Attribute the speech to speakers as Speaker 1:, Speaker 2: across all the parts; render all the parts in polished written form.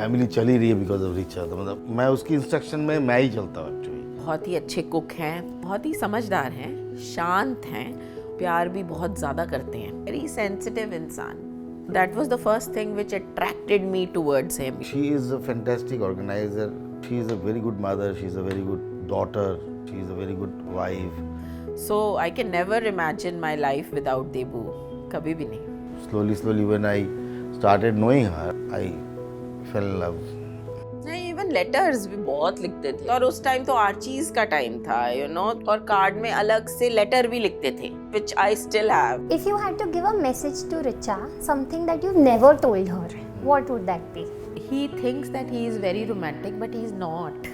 Speaker 1: Family चल ही रही है बिकॉज ऑफ रिचा। तो मतलब मैं उसकी इंस्ट्रक्शन में मैं ही चलता हूँ एक्चुअली।
Speaker 2: बहुत ही अच्छे कुक हैं, बहुत ही समझदार हैं, शांत हैं, प्यार भी बहुत ज़्यादा करते हैं, वेरी सेंसिटिव इंसान। That was the first thing which attracted me towards him.
Speaker 1: She is a fantastic organizer. She is a very good mother. She is a very good daughter. She is a very good wife.
Speaker 2: So I can never imagine my life without Debu. कभी भी नहीं.
Speaker 1: Slowly when I started knowing her, I fell in love.
Speaker 2: नहीं, even letters भी बहुत लिखते थे और उस टाइम तो आर्चीज का टाइम था, यू नो, और कार्ड में अलग से लेटर भी लिखते थे, which I still have.
Speaker 3: If you had to give a message to Richa, something that you've never told her, what would that be?
Speaker 2: He thinks that he is very romantic, but he's not.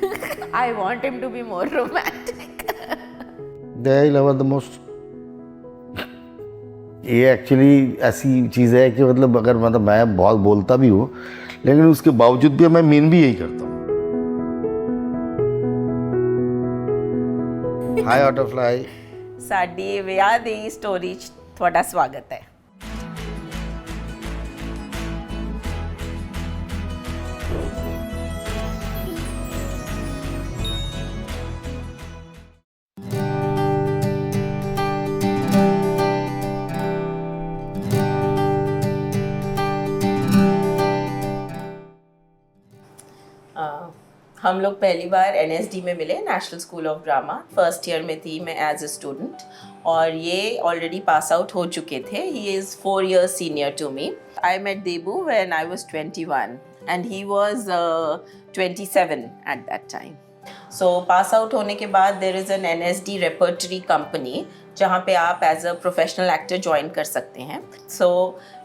Speaker 2: I want him to be more romantic.
Speaker 1: I love her the most. ये actually ऐसी चीज़ है कि मतलब अगर मतलब मैं बहुत बोलता भी हूँ, लेकिन उसके बावजूद भी मैं मीन भी यही करता हूँ। हाय ऑटोफ्लाई।
Speaker 2: साडी विआह दी स्टोरी च ਤੁਹਾਡਾ ਸਵਾਗਤ ਹੈ। हम लोग पहली बार NSD में मिले, national school of drama. First year में थी मैं एज ए स्टूडेंट और ये ऑलरेडी पास आउट हो चुके थे। He is 4 years senior to me. I met Debu when I was 21 and he was 27 at that time. So pass out होने के बाद there is an NSD repertory company जहाँ पे आप as a professional actor join कर सकते हैं। सो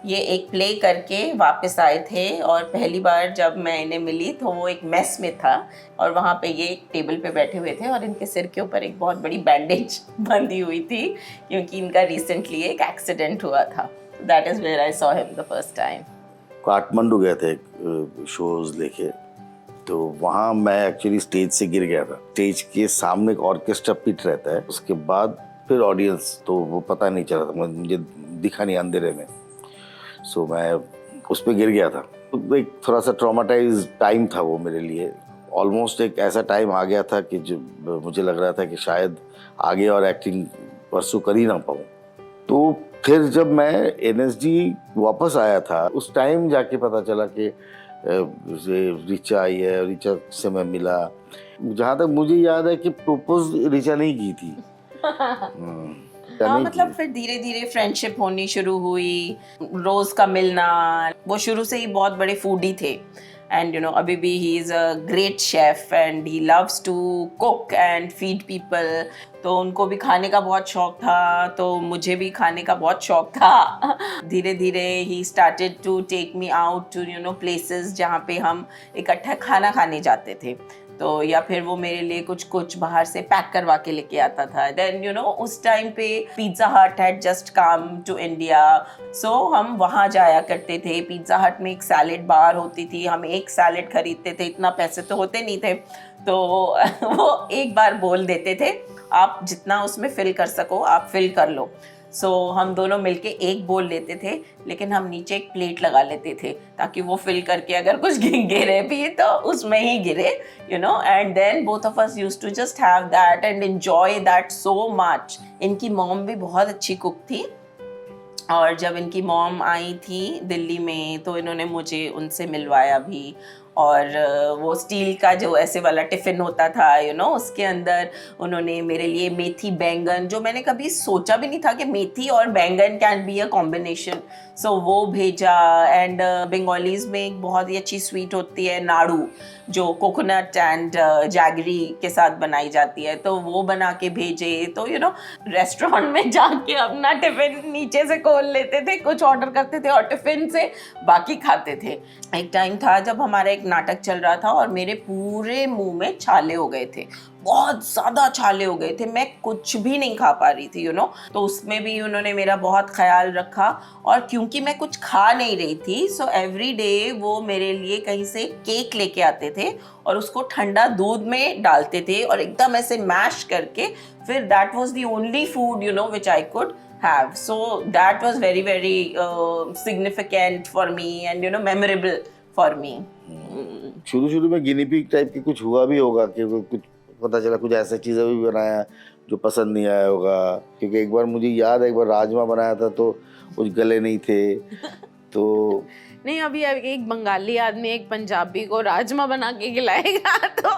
Speaker 2: ये एक प्ले करके वापस आए थे और पहली बार जब मैं इन्हें मिली तो वो एक मेस में था और वहाँ पे ये एक टेबल पे बैठे हुए थे और इनके सिर के ऊपर एक बहुत बड़ी बैंडेज बंधी हुई थी क्योंकि इनका रिसेंटली एक एक्सीडेंट हुआ था। That is where I saw him the first time.
Speaker 1: Kathmandu गए थे शोज लेके, तो वहाँ मैं एक्चुअली स्टेज से गिर गया था। स्टेज के सामने एक ऑर्केस्ट्रा पिट रहता है, उसके बाद फिर ऑडियंस, तो वो पता नहीं चला था, मुझे दिखा नहीं अंधेरे में। सो मैं उस पर गिर गया था। तो एक थोड़ा सा ट्रॉमाटाइज टाइम था वो मेरे लिए। ऑलमोस्ट एक ऐसा टाइम आ गया था कि जो मुझे लग रहा था कि शायद आगे और एक्टिंग परसू कर ही ना पाऊँ। तो फिर जब मैं NSD वापस आया था उस टाइम जाके पता चला कि रिचा आई है। रिचा से मैं मिला। जहाँ तक मुझे याद है कि प्रपोज रिचा नहीं की थी।
Speaker 2: हाँ, मतलब फिर धीरे धीरे फ्रेंडशिप होनी शुरू हुई, रोज का मिलना। वो शुरू से ही बहुत बड़े फूडी थे एंड यू नो अभी भी he is a great chef and he loves to cook and feed people. तो उनको भी खाने का बहुत शौक था, तो मुझे भी खाने का बहुत शौक था। धीरे धीरे he started to take me out to you know places जहाँ पे हम इकट्ठा खाना खाने जाते थे। तो या फिर वो मेरे लिए कुछ बाहर से पैक करवा के लेके आता था। देन यू नो उस टाइम पे Pizza Hut had just come to India, so हम वहाँ जाया करते थे। पिज़्ज़ा हट में एक सैलेड बार होती थी, हम एक सैलेड खरीदते थे, इतना पैसे तो होते नहीं थे। तो वो एक बार बोल देते थे आप जितना उसमें फिल कर सको आप फिल कर लो। सो हम दोनों मिलके एक बोल लेते थे, लेकिन हम नीचे एक प्लेट लगा लेते थे ताकि वो फिल करके अगर कुछ गिरे भी तो उसमें ही गिरे, you know. And then both of us used to just have that and enjoy that so much. इनकी मॉम भी बहुत अच्छी कुक थी और जब इनकी मॉम आई थी दिल्ली में तो इन्होंने मुझे उनसे मिलवाया भी। और वो स्टील का जो ऐसे वाला टिफ़िन होता था यू नो उसके अंदर उन्होंने मेरे लिए मेथी बैंगन, जो मैंने कभी सोचा भी नहीं था कि मेथी और बैंगन कैन बी अ कॉम्बिनेशन, सो वो भेजा। एंड बंगालीज़ में एक बहुत ही अच्छी स्वीट होती है नाड़ू, जो कोकोनट एंड जैगरी के साथ बनाई जाती है, तो वो बना के भेजे। तो यू नो रेस्टोरेंट में जाके अपना टिफ़िन नीचे से खोल लेते थे, कुछ ऑर्डर करते थे और टिफ़िन से बाकी खाते थे। एक टाइम था जब हमारा एक नाटक चल रहा था और मेरे पूरे मुंह में छाले हो गए थे, बहुत ज़्यादा छाले हो गए थे, मैं कुछ भी नहीं खा पा रही थी यू नो। तो उसमें भी उन्होंने मेरा बहुत ख्याल रखा और क्योंकि मैं कुछ खा नहीं रही थी सो एवरी डे वो मेरे लिए कहीं से केक लेके आते थे और उसको ठंडा दूध में डालते थे और एकदम ऐसे मैश करके फिर that was the only food you know which I could have. So that was very significant for me and you know memorable for me.
Speaker 1: शुरू शुरू में गिनी पिग टाइप की कुछ हुआ भी होगा कि वो कुछ पता चला कुछ ऐसा चीज़ें भी बनाया जो पसंद नहीं आया होगा, क्योंकि एक बार मुझे याद है एक बार राजमा बनाया था तो कुछ गले नहीं थे तो
Speaker 2: नहीं, अभी एक बंगाली आदमी एक पंजाबी को राजमा बना के खिलाएगा तो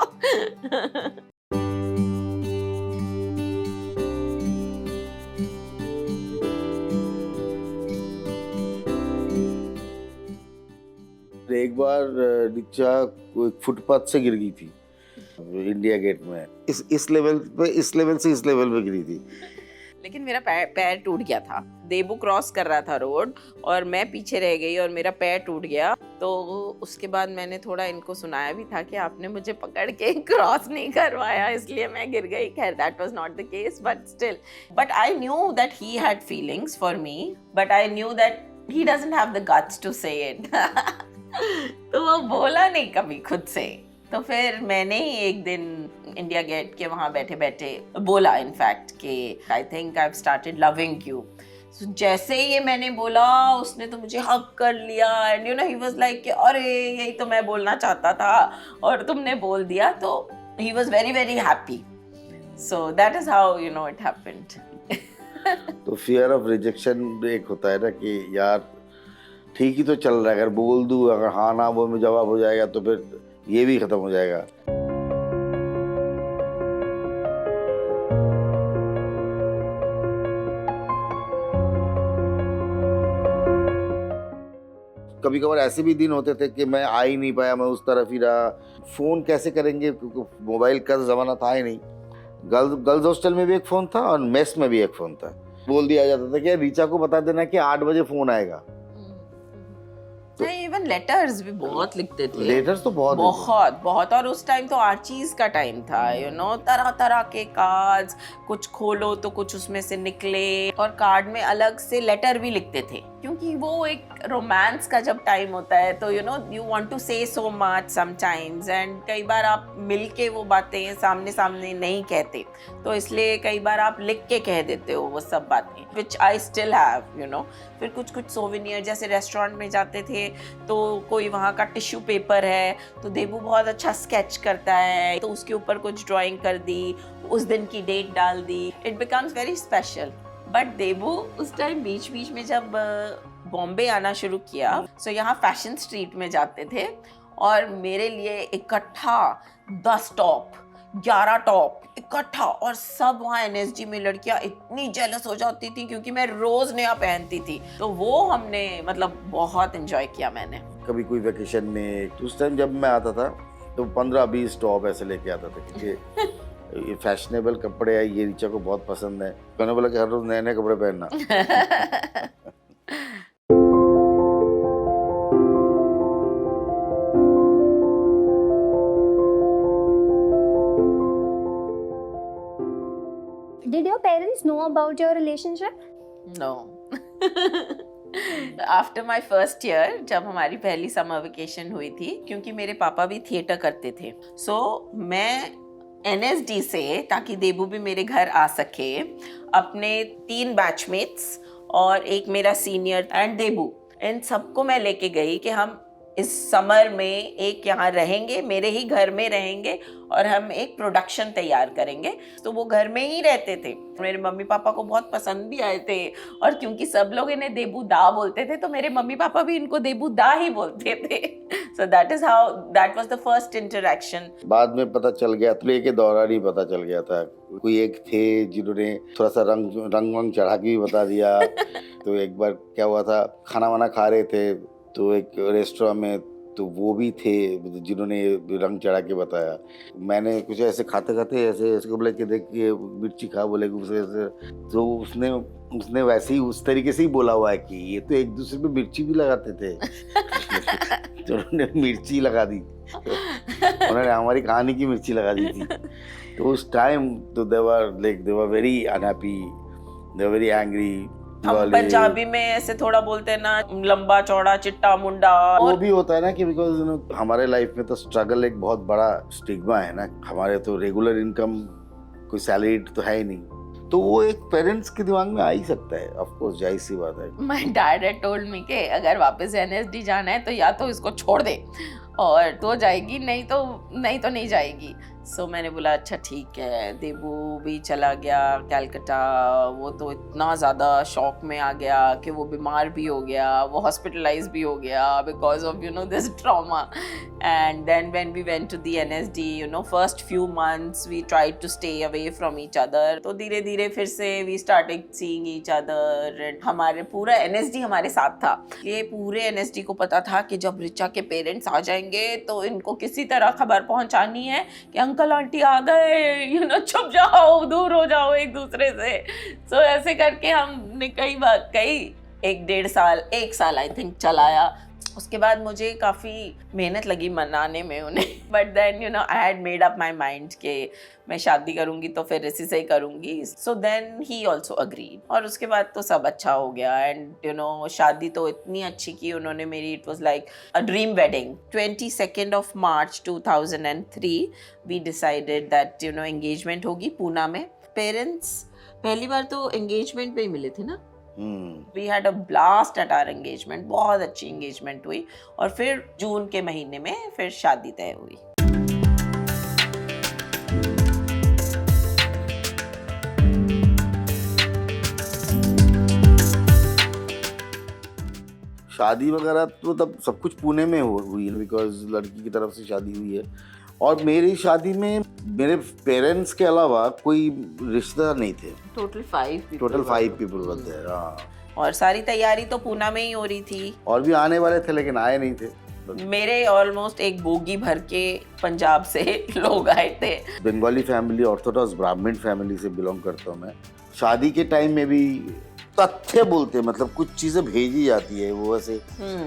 Speaker 1: एक बार रिचा फुटपाथ से गिर गई थी इंडिया गेट में, इस लेवल से इस लेवल पे गिरी थी।
Speaker 2: लेकिन मेरा पैर टूट गया था। देबू क्रॉस कर रहा था रोड और मैं पीछे रह गई और मेरा पैर टूट गया। तो उसके बाद मैंने थोड़ा इनको सुनाया भी था कि आपने मुझे पकड़ के क्रॉस नहीं करवाया इसलिए मैं गिर गई। खैर that was not the case, but still, but I knew that he had feelings for me, but I knew that he doesn't have the guts to say it. तो वो बोला नहीं कभी खुद से। तो फिर मैंने ही एक दिन इंडिया गेट के वहाँ बैठे बैठे बोला इनफैक्ट कि I think I have started loving you. जैसे ही ये मैंने बोला उसने तो मुझे हग कर लिया and you know he was like अरे यही तो मैं बोलना चाहता था और तुमने बोल दिया। तो he was very very happy. So that is how you know it happened.
Speaker 1: तो फियर ऑफ रिजेक्शन एक होता है ना कि यार ठीक ही तो चल रहा है, अगर बोल दूँ अगर हाँ ना वो में जवाब हो जाएगा तो फिर ये भी खत्म हो जाएगा। कभी कभार ऐसे भी दिन होते थे कि मैं आ ही नहीं पाया, मैं उस तरफ ही रहा। फोन कैसे करेंगे, मोबाइल का जमाना था ही नहीं। गर्ल्स हॉस्टल में भी एक फोन था और मेस में भी एक फोन था। बोल दिया जाता था कि रीचा को बता देना कि 8 बजे फोन आएगा।
Speaker 2: नहीं, इवन लेटर्स भी बहुत लिखते थे।
Speaker 1: लेटर्स तो
Speaker 2: बहुत और उस टाइम तो आर्चीज का टाइम था, यू नो, तरह तरह के कार्ड्स, कुछ खोलो तो कुछ उसमें से निकले और कार्ड में अलग से लेटर भी लिखते थे क्योंकि वो एक रोमांस का जब टाइम होता है तो you know you want to say so much sometimes and कई बार आप मिलके वो बातें सामने सामने नहीं कहते तो इसलिए कई बार आप लिख के कह देते हो वो सब बातें, which I still have, you know. फिर कुछ सोवेनियर, जैसे रेस्टोरेंट में जाते थे तो कोई वहाँ का टिश्यू पेपर है तो देबू बहुत अच्छा स्केच करता है तो उसके ऊपर कुछ ड्राइंग कर दी, उस दिन की डेट डाल दी, it becomes very special. But Debu उस टाइम बीच बीच में जब बॉम्बे आना शुरू किया सो यहाँ फैशन स्ट्रीट में जाते थे और मेरे लिए इकट्ठा 10 टॉप 11 टॉप इकट्ठा, और सब वहाँ NSG में लड़कियाँ इतनी जेलस हो जाती थी क्योंकि मैं रोज नया पहनती थी। तो वो हमने मतलब बहुत एंजॉय किया मैंने। कभी
Speaker 1: कोई वेकेशन में उस टाइम जब मैं आता था तो 15-20 टॉप ऐसे लेके आता था क्योंकि ये फैशनेबल कपड़े है, ये रीचा को बहुत पसंद है। मैंने बोला कि हर रोज नए नए कपड़े पहनना।
Speaker 3: Did your parents know about your relationship?
Speaker 2: No. After my first year जब हमारी पहली समर वेकेशन हुई थी, क्योंकि मेरे पापा भी थिएटर करते थे, सो मैं NSD से, ताकि देबू भी मेरे घर आ सके, अपने 3 बैचमेट्स और एक मेरा सीनियर एंड देबू, इन सबको मैं लेके गई कि हम इस समर में एक यहाँ रहेंगे, मेरे ही घर में रहेंगे और हम एक प्रोडक्शन तैयार करेंगे। तो वो घर में ही रहते थे। मेरे मम्मी पापा को बहुत पसंद भी आए थे और क्योंकि सब लोग इन्हें देबू दा बोलते थे तो मेरे मम्मी पापा भी इनको देबू दा ही बोलते थे। So that was the first interaction.
Speaker 1: बाद में पता चल गया, प्ले के दौरान ही पता चल गया था। कोई एक थे जिन्होंने थोड़ा सा रंग चढ़ा के भी बता दिया। तो एक बार क्या हुआ था, खाना वाना खा रहे थे तो एक रेस्टोरेंट में, तो वो भी थे जिन्होंने रंग चढ़ा के बताया। मैंने कुछ ऐसे खाते खाते ऐसे बोले कि देख ये मिर्ची खा, बोले उसे, तो उसने वैसे ही उस तरीके से ही बोला हुआ है कि ये तो एक दूसरे पे मिर्ची भी लगाते थे। तो उन्होंने मिर्ची लगा दी, उन्होंने हमारी कहानी की मिर्ची लगा दी थी। तो उस टाइम तो they were very unhappy, they were very angry।
Speaker 2: हम पंजाबी में ऐसे थोड़ा बोलते हैं ना, लंबा चौड़ा चिट्टा मुंडा।
Speaker 1: वो भी होता है ना कि बिकॉज हमारे लाइफ में तो स्ट्रगल एक बहुत बड़ा स्टिग्मा है ना। हमारे तो रेगुलर इनकम कोई सैलरी तो है ही नहीं, तो वो एक पेरेंट्स के दिमाग में आ ही सकता है, ऑफ कोर्स, जाहिर सी बात है।
Speaker 2: My dad had told me कि अगर वापस एनएसडी जाना है तो या तो इसको छोड़ दे और तो जाएगी, नहीं तो नहीं जाएगी। सो मैंने बोला अच्छा ठीक है। देबू भी चला गया कलकत्ता, वो तो इतना ज़्यादा शॉक में आ गया कि वो बीमार भी हो गया, वो हॉस्पिटलाइज भी हो गया because of this trauma. And then when we went to the NSD, first few months we tried to stay away from each other. तो धीरे धीरे फिर से we started seeing each other and हमारे पूरा एनएसडी हमारे साथ था। ये पूरे एनएसडी को पता था कि जब रिचा के पेरेंट्स आ जाएंगे तो इनको किसी तरह खबर पहुंचानी है कि अंकल आंटी आ गए, छुप जाओ, दूर हो जाओ एक दूसरे से। सो ऐसे करके हमने कई 1 साल आई थिंक चलाया। उसके बाद मुझे काफ़ी मेहनत लगी मनाने में उन्हें, but then I had made up my mind कि मैं शादी करूँगी तो फिर इसी से ही करूँगी। So then he also agreed और उसके बाद तो सब अच्छा हो गया। एंड शादी तो इतनी अच्छी की उन्होंने मेरी, it was like a dream wedding. 22 of March 2003 we decided that engagement होगी पूना में। पेरेंट्स पहली बार तो एंगेजमेंट पे ही मिले थे ना। We had a blast at our engagement, बहुत अच्छी एंगेजमेंट हुई और फिर जून के महीने में फिर शादी तय हुई।
Speaker 1: शादी वगैरह तो तब सब कुछ पुणे में हुई बिकॉज लड़की की तरफ से शादी हुई है। और मेरी शादी में मेरे पेरेंट्स के अलावा कोई रिश्तेदार नहीं थे।
Speaker 2: टोटल 5
Speaker 1: पीपल बनते हैं। हाँ,
Speaker 2: और सारी तैयारी तो पूना में ही हो रही थी।
Speaker 1: और भी आने वाले थे लेकिन आए नहीं थे।
Speaker 2: मेरे ऑलमोस्ट एक बोगी भर के पंजाब से लोग आए थे।
Speaker 1: बंगाली फैमिली, ऑर्थोडॉक्स ब्राह्मण फैमिली से बिलोंग करता हूँ मैं। शादी के टाइम में भी तथ्य बोलते हैं, मतलब कुछ चीजें भेजी जाती है, वो ऐसे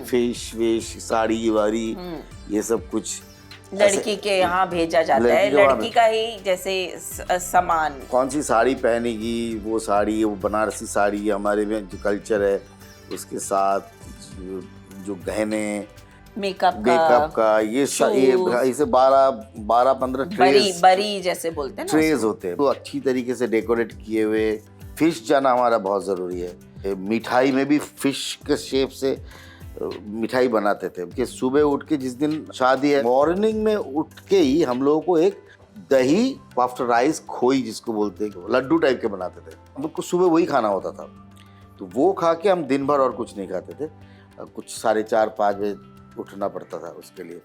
Speaker 1: फेश वेश, साड़ी वाड़ी, ये सब कुछ
Speaker 2: लड़की के यहाँ भेजा जाता है, लड़की का ही जैसे सामान।
Speaker 1: कौन सी साड़ी पहनेगी, वो साड़ी, वो बनारसी साड़ी हमारे में जो कल्चर है, उसके साथ जो गहने, मेकअप का ये इसे 12-15
Speaker 2: बरी जैसे बोलते हैं ना,
Speaker 1: ट्रेज होते हैं, तो अच्छी तरीके से डेकोरेट किए हुए। फिश जाना हमारा बहुत ज़रूरी है। मिठाई में भी फिश के शेप से मिठाई बनाते थे कि सुबह उठ के जिस दिन शादी है, मॉर्निंग में उठ के ही हम लोगों को एक दही पफ्ड राइस, खोई जिसको बोलते हैं, लड्डू टाइप के बनाते थे। हम लोग को सुबह वही खाना होता था, तो वो खा के हम दिन भर और कुछ नहीं खाते थे। कुछ 4:30-5 बजे उठना पड़ता था उसके लिए।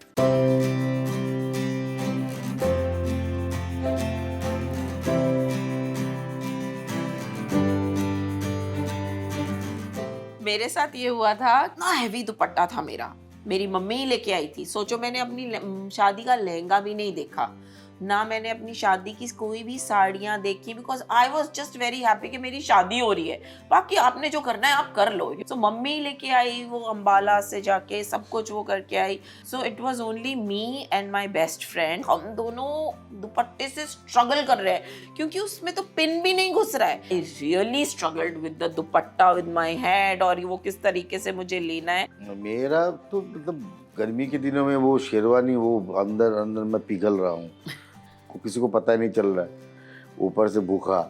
Speaker 2: मेरे साथ ये हुआ था, इतना हैवी दुपट्टा था मेरा, मेरी मम्मी ही लेके आई थी। सोचो मैंने अपनी शादी का लहंगा भी नहीं देखा, ना मैंने अपनी शादी की कोई भी साड़ियाँ देखी, because I was just very happy कि मेरी शादी हो रही है, बाकी आपने जो करना है आप कर लो। सो मम्मी लेके आई, वो अम्बाला से जाके सब कुछ वो करके आई। So it was only me and my best friend. हम दोनों दुपट्टे से स्ट्रगल कर रहे हैं क्योंकि उसमें तो पिन भी नहीं घुस रहा है। I really struggled with the dupatta, with my head, और वो किस तरीके से मुझे लेना है।
Speaker 1: मेरा तो मतलब गर्मी के दिनों में वो शेरवानी, वो अंदर मैं पिघल रहा हूँ, किसी को पता ही नहीं चल रहा है, ऊपर से भूखा।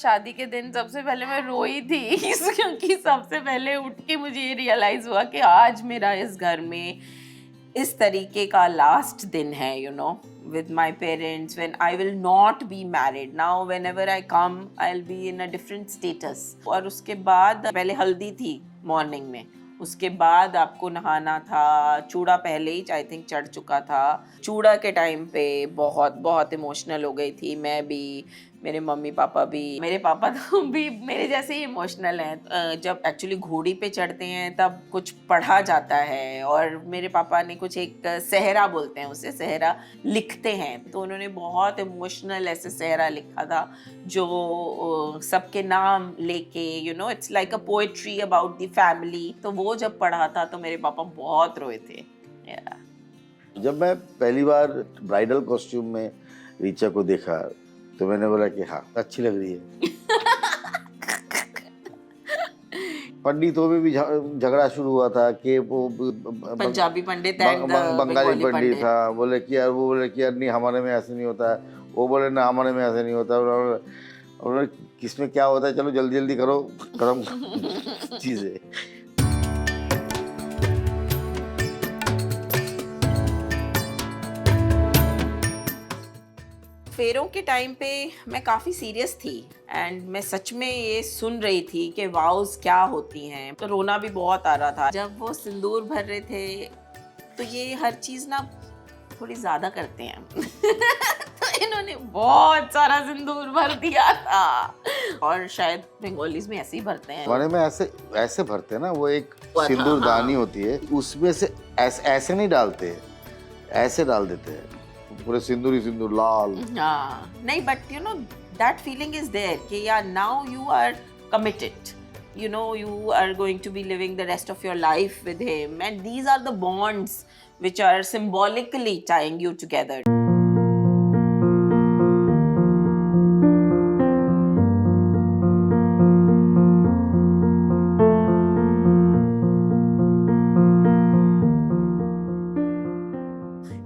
Speaker 2: शादी के दिन सबसे पहले मैं रोई थी क्योंकि सबसे पहले उठ के मुझे ये रियलाइज हुआ कि आज मेरा इस घर में इस तरीके का लास्ट दिन है, with my parents, when I will not be married. Now whenever I come, I'll be in a different status. और उसके बाद पहले हल्दी थी मॉर्निंग में, उसके बाद आपको नहाना था, चूड़ा पहले ही आई थिंक चढ़ चुका था। चूड़ा के टाइम पे बहुत इमोशनल हो गई थी मैं भी, मेरे मम्मी पापा भी। मेरे पापा तो भी मेरे जैसे ही इमोशनल हैं। जब एक्चुअली घोड़ी पे चढ़ते हैं तब कुछ पढ़ा जाता है, और मेरे पापा ने कुछ एक सहरा बोलते हैं उसे, सहरा लिखते हैं, तो उन्होंने बहुत इमोशनल ऐसे सहरा लिखा था जो सबके नाम लेके, it's like a poetry about the family. तो वो जब पढ़ा था तो मेरे पापा बहुत रोए थे।
Speaker 1: जब मैं पहली बार ब्राइडल कॉस्ट्यूम में रीचा को देखा तो मैंने बोला कि हाँ अच्छी लग रही है। पंडितों में भी झगड़ा शुरू हुआ था कि वो
Speaker 2: पंजाबी पंडित एंड
Speaker 1: बंगाली पंडित था, बोले कि यार, वो बोले कि यार नहीं हमारे में ऐसे नहीं होता है, वो बोले ना हमारे में ऐसे नहीं होता। उन्होंने किसमें क्या होता है, चलो जल्दी जल्दी करो खत्म चीज़ें।
Speaker 2: फेरों के टाइम पे मैं काफ़ी सीरियस थी एंड मैं सच में ये सुन रही थी कि वाउस क्या होती हैं, तो रोना भी बहुत आ रहा था जब वो सिंदूर भर रहे थे। तो ये हर चीज़ ना थोड़ी ज़्यादा करते हैं तो इन्होंने बहुत सारा सिंदूर भर दिया था, और शायद बंगालीज में ऐसे ही भरते हैं।
Speaker 1: हमारे में ऐसे भरते हैं ना, वो एक सिंदूर दानी होती है, उसमें से ऐसे नहीं डालते, ऐसे डाल देते हैं पूरे सिंदूर ही सिंदूर लाल।
Speaker 2: हाँ नहीं, but you know that feeling is there कि यार now you are committed, you know you are going to be living the rest of your life with him, and these are the bonds which are symbolically tying you together.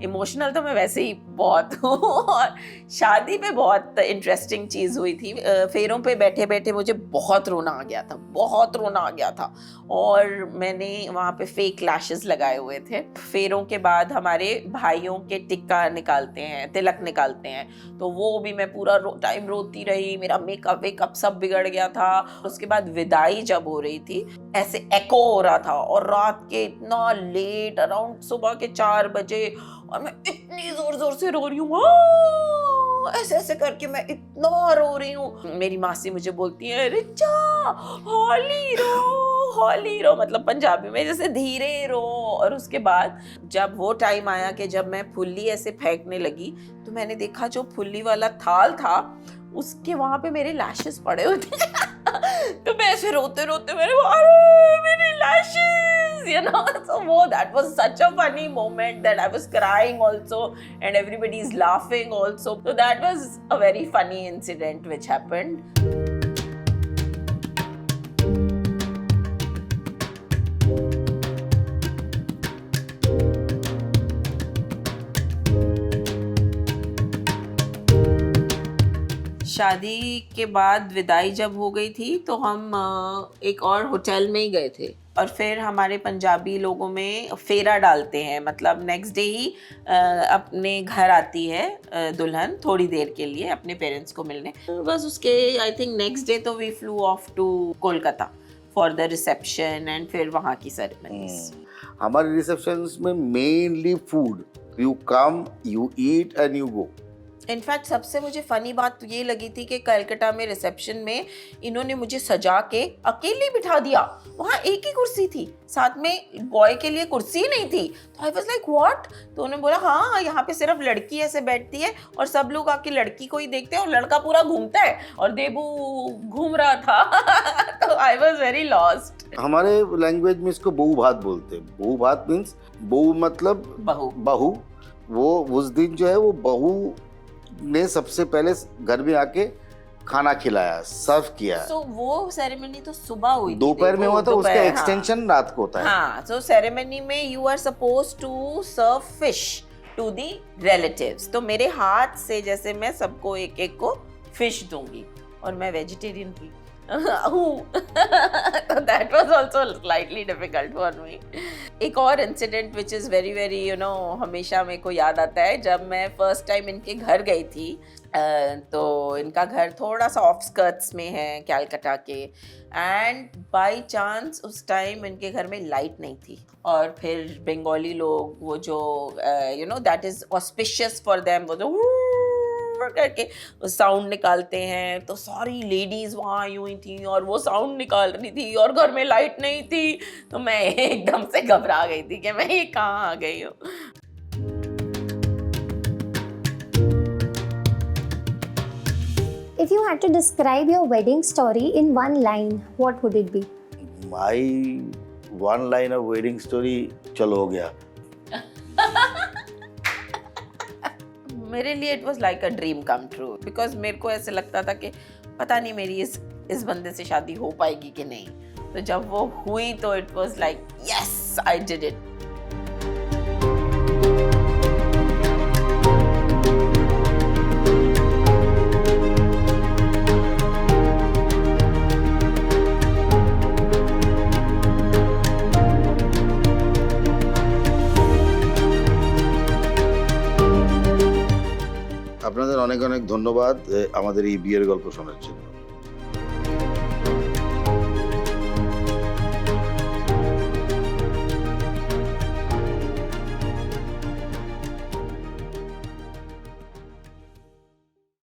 Speaker 2: Emotional तो मैं वैसे ही बहुत हूँ और शादी पे बहुत interesting चीज़ हुई थी। फेरों पे बैठे बैठे मुझे बहुत रोना आ गया था, बहुत रोना आ गया था, और मैंने वहाँ पे फेक लैशेस लगाए हुए थे। फेरों के बाद हमारे भाइयों के टिक्का निकालते हैं, तिलक निकालते हैं, तो वो भी मैं पूरा टाइम रोती रही, मेरा मेकअप वेकअप सब बिगड़ गया था। उसके बाद विदाई जब हो रही थी ऐसे एको हो रहा था, और रात के इतना लेट, अराउंड सुबह के 4 बजे, और मैं इतनी जोर जोर से रो रही हूँ, ऐसे ऐसे करके मैं इतना रो रही हूँ। मेरी मासी मुझे बोलती है, रिचा हौली रो, मतलब पंजाबी में जैसे धीरे रो। और उसके बाद जब वो टाइम आया कि जब मैं फुल्ली ऐसे फेंकने लगी, तो मैंने देखा जो फुल्ली वाला थाल था उसके वहां पे मेरे लैशेस पड़े हुए थे तो मैं ऐसे रोते रोते मेरे lashes, you know, so that was such a funny moment that I was crying also and everybody is laughing also, so that was a very funny incident which happened. शादी के बाद विदाई जब हो गई थी तो हम एक और होटल में ही गए थे, और फिर हमारे पंजाबी लोगों में फेरा डालते हैं, मतलब नेक्स्ट डे ही अपने घर आती है दुल्हन थोड़ी देर के लिए अपने पेरेंट्स को मिलने। बस उसके आई थिंक नेक्स्ट डे तो we flew off to Kolkata for the reception and फिर वहाँ की सेरेमनीज।
Speaker 1: हमारे रिसेप्शंस में mainly food, you come, you eat and you go.
Speaker 2: In fact सबसे मुझे फ़नी बात तो ये लगी थी कि कलकत्ता में रिसेप्शन में इन्होंने मुझे सजा के अकेले बिठा दिया। वहाँ एक ही कुर्सी थी, साथ में बॉय के लिए कुर्सी ही नहीं थी। तो आई वाज लाइक व्हाट? तो उन्होंने बोला हाँ यहाँ पे सिर्फ लड़की ऐसे बैठती है और सब लोग आके लड़की को ही देखते हैं और लड़का पूरा घूमता है, और देबू घूम रहा था तो आई वाज वेरी लॉस्ट।
Speaker 1: हमारे लैंग्वेज में इसको बहू भात बोलते हैं। बहू भात मीन्स बहू मतलब बहू। वो उस दिन जो है वो बहू ने सबसे पहले घर में आके खाना खिलाया, सर्व किया।
Speaker 2: So, वो सेरेमनी तो सुबह हुई थी,
Speaker 1: दोपहर में हुआ था, उसका एक्सटेंशन रात को होता है।
Speaker 2: हाँ, so सेरेमनी में you are suppose to serve fish to the relatives. तो मेरे हाथ से जैसे मैं सबको एक एक को फिश दूंगी, और मैं वेजिटेरियन थी so that was also slightly difficult for me. एक और incident which is very very you know हमेशा मेरे को याद आता है, जब मैं फर्स्ट टाइम इनके घर गई थी, तो इनका घर थोड़ा सा ऑफस्कर्ट्स में है कैलकाटा के, एंड बाय चांस उस टाइम इनके घर में लाइट नहीं थी, और फिर बंगाली लोग वो जो you know that is auspicious for them, वो जो करके साउंड निकालते हैं, तो सारी लेडीज वहाँ आई हुई थी और वो साउंड निकाल रही थी और घर में लाइट नहीं थी। तो मैं एकदम से घबरा गई थी कि मैं ये कहाँ आ गई हूँ।
Speaker 3: If you had to describe your wedding story in one line, what would it be?
Speaker 1: My one line of wedding story, चलो हो गया।
Speaker 2: मेरे लिए it was like a dream come true, because मेरे को ऐसे लगता था कि पता नहीं मेरी इस बंदे से शादी हो पाएगी कि नहीं। तो जब वो हुई तो it was like yes I did it.
Speaker 1: আপনাদের অনেক অনেক ধন্যবাদ আমাদের এই বিয়ের গল্প শোনার জন্য.